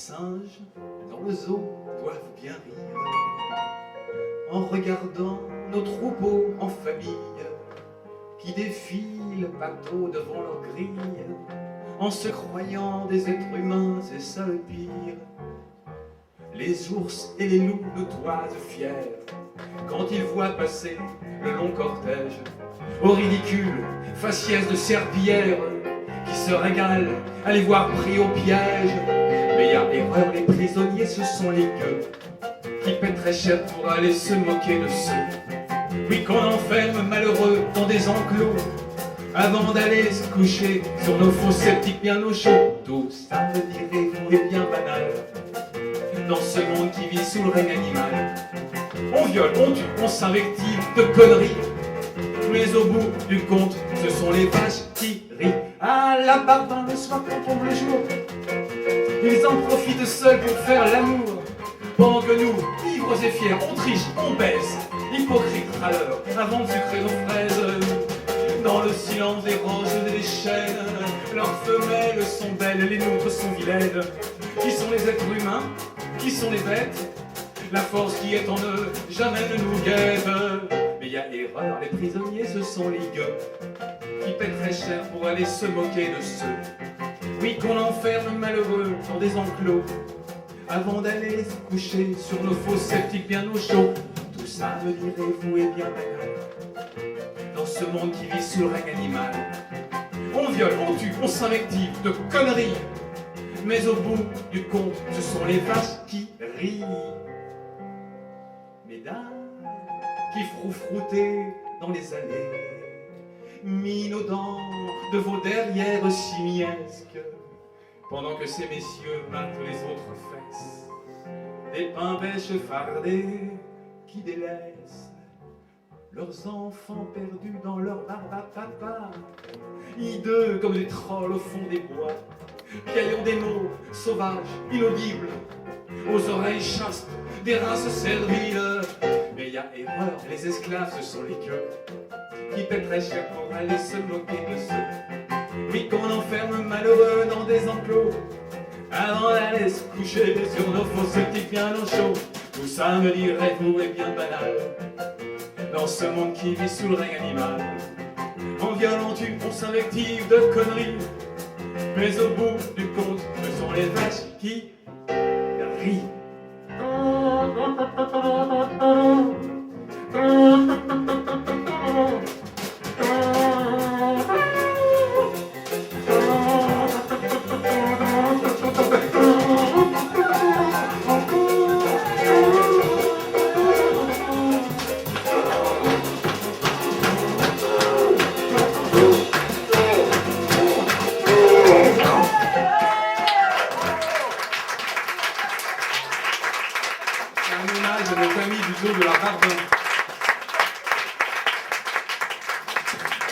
singes dans le zoo doivent bien rire en regardant nos troupeaux en famille qui défilent pato devant leur grille en se croyant des êtres humains, c'est ça le pire. Les ours et les loups nous toisent fiers quand ils voient passer le long cortège aux ridicules faciès de serpillères qui se régalent à les voir pris au piège. Mais y a erreur, les prisonniers ce sont les gueux qui paient très cher pour aller se moquer de ceux, oui, qu'on enferme malheureux dans des enclos avant d'aller se coucher sur nos faux sceptiques bien au chaud. Tout ça, me direz-vous, est bien banal dans ce monde qui vit sous le règne animal. On viole, on tue, on s'invective de conneries, mais au bout du compte, ce sont les vaches qui rient. À la barbe le soir quand tombe le jour, ils en profitent seuls pour faire l'amour, pendant que nous, ivres et fiers, on triche, on baisse, hypocrites râleurs, avant de sucrer nos fraises. Dans le silence des roches et des chênes, leurs femelles sont belles, les nôtres sont vilaines. Qui sont les êtres humains? Qui sont les bêtes? La force qui est en eux jamais ne nous guette. Mais y a erreur, les prisonniers ce sont les gueux qui paient très cher pour aller se moquer de ceux, oui, qu'on enferme malheureux dans des enclos avant d'aller se coucher sur nos faux sceptiques bien au chaud. Tout ça, me direz-vous, est bien banal dans ce monde qui vit sous le règne animal. On viole, on tue, on s'invective de conneries, mais au bout du compte, ce sont les vaches qui rient. Mesdames qui froufroutez dans les allées, minaudant de vos derrières simiesques, pendant que ces messieurs battent les autres fesses, des pains-bêches fardés qui délaissent leurs enfants perdus dans leur barbe à papa, hideux comme des trolls au fond des bois, piaillant des mots sauvages, inaudibles, aux oreilles chastes des races serviles. Mais y a erreur, les esclaves ce sont les gueux qui paient très cher pour aller se moquer de ceux, oui, qu'on enferme malheureux dans des enclos avant d'aller se coucher sur nos faux sceptiques bien au chaud. Tout ça, me direz-vous, est bien banal dans ce monde qui vit sous le règne animal. En violent tue, on s'invective de conneries, mais au bout du compte, ce sont les vaches qui rient. Un hommage à notre ami du zoo de la Barbin.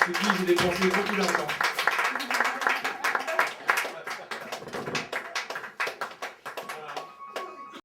C'est qui j'ai dépensé beaucoup d'argent.